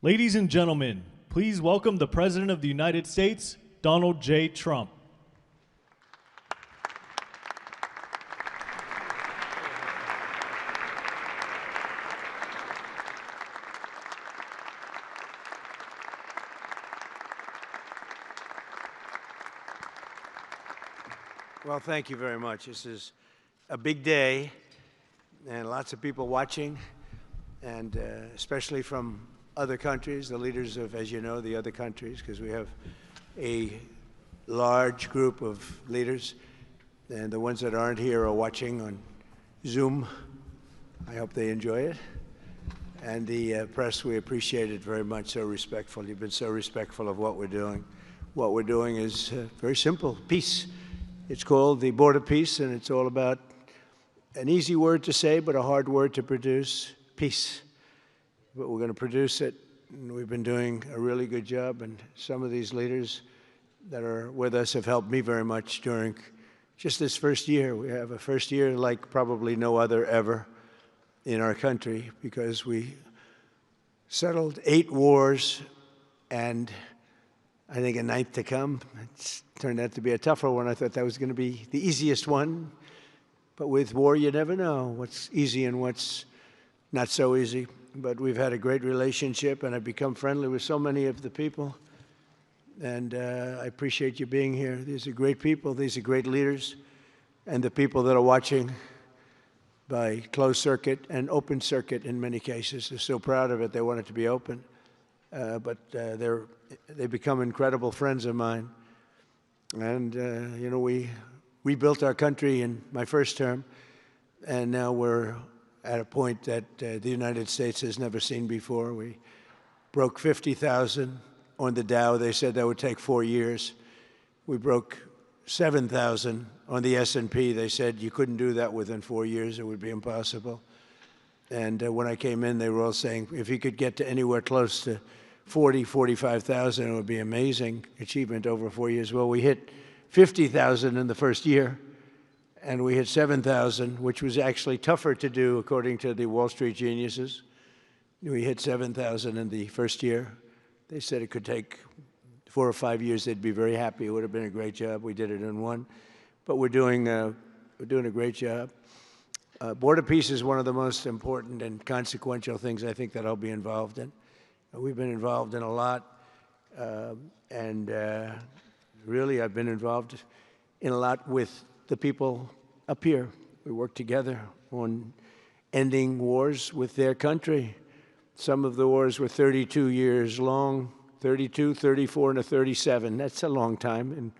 Ladies and gentlemen, please welcome the President of the United States, Donald J. Trump. Well, thank you very much. This is a big day and lots of people watching, and especially from other countries, the leaders of, as you know, the other countries, because we have a large group of leaders, and the ones that aren't here are watching on Zoom. I hope they enjoy it. And the press, we appreciate it very much, so respectful. You've been so respectful of what we're doing. What we're doing is very simple, peace. It's called the Board of Peace, and it's all about an easy word to say, but a hard word to produce, peace. But we're going to produce it, and we've been doing a really good job, and some of these leaders that are with us have helped me very much during just this first year. We have a first year like probably no other ever in our country, because we settled 8 wars and I think a 9th to come. It's turned out to be a tougher one. I thought that was going to be the easiest one. But with war, you never know what's easy and what's not so easy. But we've had a great relationship, and I've become friendly with so many of the people. And I appreciate you being here. These are great people. These are great leaders. And the people that are watching by closed circuit and open circuit in many cases, they're so proud of it. They want it to be open. But they've become incredible friends of mine. And, you know, we rebuilt our country in my first term, and now we're at a point that the United States has never seen before. We broke 50,000 on the Dow. They said that would take 4 years. We broke 7,000 on the S&P. They said you couldn't do that within 4 years. It would be impossible. And when I came in, they were all saying, if you could get to anywhere close to 40, 45,000, it would be amazing achievement over 4 years. Well, we hit 50,000 in the first year, and we hit 7,000, which was actually tougher to do, according to the Wall Street geniuses. We hit 7,000 in the first year. They said it could take 4 or 5 years. They'd be very happy. It would have been a great job. We did it in 1. But we're doing a great job. Board of Peace is one of the most important and consequential things I think that I'll be involved in. We've been involved in a lot, and really I've been involved in a lot with the people up here. We work together on ending wars with their country. Some of the wars were 32 years long, 32, 34, and a 37. That's a long time, and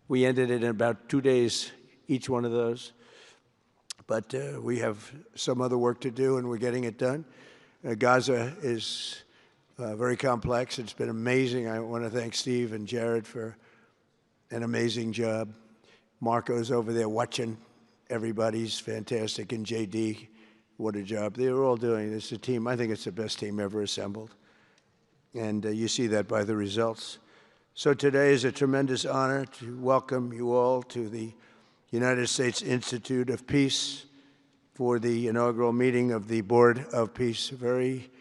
we ended it in about 2 days, each one of those. But we have some other work to do, and we're getting it done. Gaza is very complex. It's been amazing. I want to thank Steve and Jared for an amazing job. Marco's over there watching. Everybody's fantastic. And JD, what a job. They were all doing. It's a team. I think it's the best team ever assembled. And you see that by the results. So today is a tremendous honor to welcome you all to the United States Institute of Peace for the inaugural meeting of the Board of Peace. Very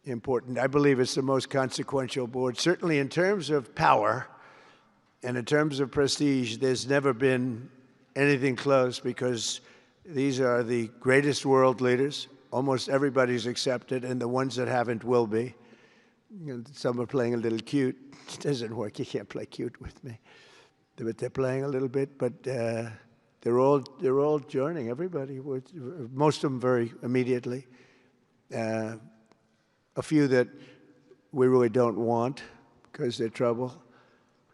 important. I believe it's the most consequential board, certainly in terms of power and in terms of prestige. There's never been anything close, because these are the greatest world leaders. Almost everybody's accepted, and the ones that haven't will be. You know, some are playing a little cute. It doesn't work. You can't play cute with me. But they're playing a little bit, but they're all joining, everybody. Most of them very immediately. A few that we really don't want because they're trouble.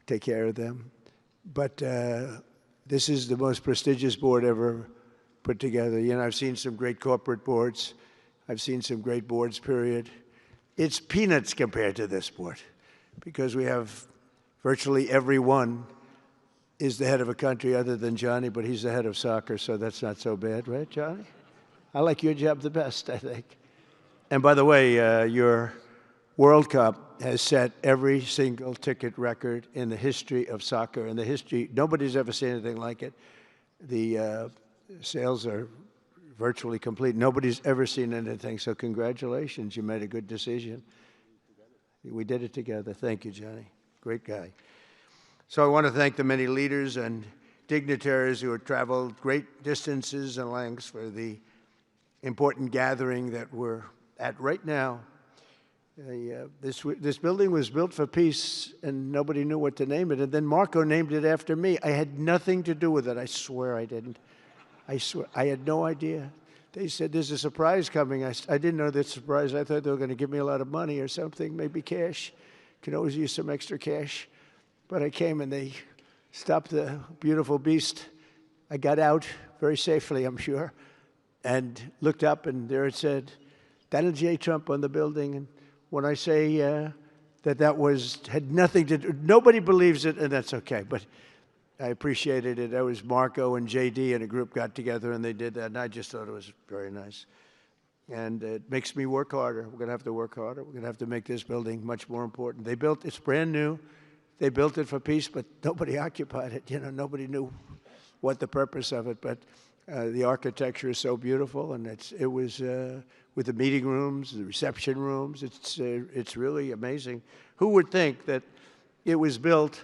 Take care of them. But this is the most prestigious board ever put together. You know, I've seen some great corporate boards. I've seen some great boards, period. It's peanuts compared to this board, because we have virtually everyone is the head of a country other than Johnny, but he's the head of soccer, so that's not so bad, right, Johnny? I like your job the best, I think. And by the way, your World Cup has set every single ticket record in the history of soccer. In the history, nobody's ever seen anything like it. The sales are virtually complete. Nobody's ever seen anything, so congratulations. You made a good decision. We did it together. Thank you, Johnny. Great guy. So I want to thank the many leaders and dignitaries who have traveled great distances and lengths for the important gathering that we're at right now. This building was built for peace, and nobody knew what to name it. And then Marco named it after me. I had nothing to do with it. I swear I didn't. I swear. I had no idea. They said, there's a surprise coming. I didn't know that surprise. I thought they were going to give me a lot of money or something, maybe cash. Could always use some extra cash. But I came, and they stopped the beautiful beast. I got out very safely, I'm sure, and looked up, and there it said, Donald J. Trump on the building. And when I say that had nothing to do, nobody believes it, and that's okay. But I appreciated it. That was Marco and JD and a group got together, and they did that, and I just thought it was very nice. And it makes me work harder. We're going to have to work harder. We're going to have to make this building much more important. It's brand new. They built it for peace, but nobody occupied it. Nobody knew what the purpose of it. But the architecture is so beautiful, and it was with the meeting rooms, the reception rooms. It's really amazing. Who would think that it was built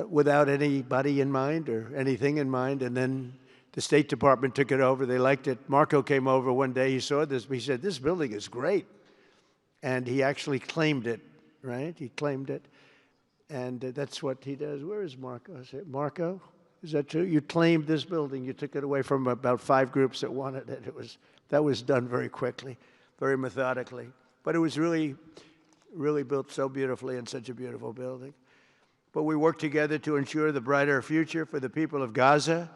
without anybody in mind or anything in mind, and then the State Department took it over. They liked it. Marco came over one day. He saw this. He said, this building is great. And he actually claimed it, right? He claimed it. And that's what he does. Where is Marco? I said, Marco, is that true? You claimed this building. You took it away from about 5 groups that wanted it. That was done very quickly, very methodically. But it was really, really built so beautifully in such a beautiful building. But we worked together to ensure the brighter future for the people of Gaza,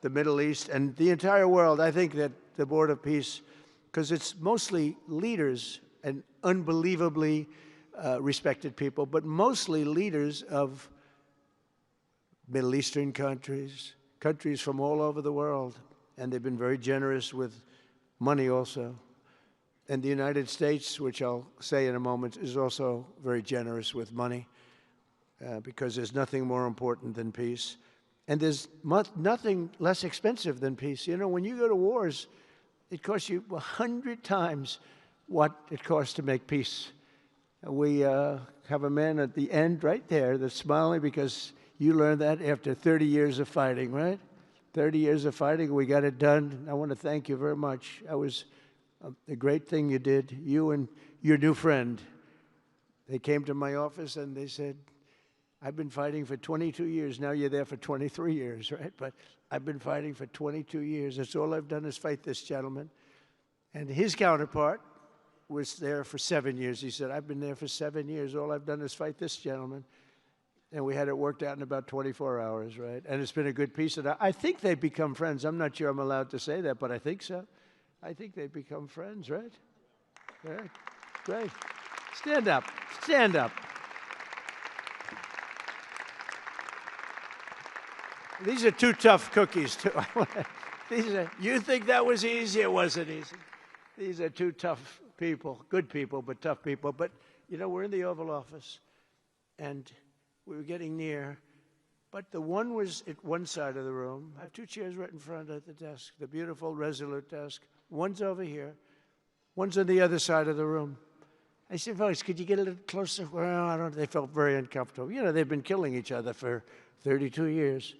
the Middle East, and the entire world. I think that the Board of Peace, because it's mostly leaders and unbelievably respected people, but mostly leaders of Middle Eastern countries, countries from all over the world, and they've been very generous with money also. And the United States, which I'll say in a moment, is also very generous with money because there's nothing more important than peace. And there's nothing less expensive than peace. When you go to wars, it costs you 100 times what it costs to make peace. We have a man at the end right there that's smiling because you learned that after 30 years of fighting, right? 30 years of fighting, we got it done. I want to thank you very much. That was a great thing you did. You and your new friend, they came to my office and they said, I've been fighting for 22 years. Now you're there for 23 years, right? But I've been fighting for 22 years. That's all I've done is fight this gentleman. And his counterpart was there for 7 years. He said, I've been there for 7 years. All I've done is fight this gentleman. And we had it worked out in about 24 hours, right? And it's been a good peace. And I think they've become friends. I'm not sure I'm allowed to say that, but I think so. I think they've become friends, right? Right. Great. Stand up. Stand up. These are 2 tough cookies, too. You think that was easy? It wasn't easy. These are 2 tough people, good people, but tough people. But, we're in the Oval Office, and we were getting near. But the one was at one side of the room. I have 2 chairs right in front of the desk, the beautiful, resolute desk. One's over here. One's on the other side of the room. I said, folks, could you get a little closer? Well, I don't know. They felt very uncomfortable. They've been killing each other for 32 years.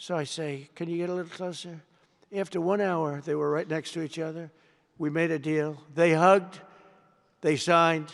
So I say, can you get a little closer? After 1 hour, they were right next to each other. We made a deal. They hugged. They signed.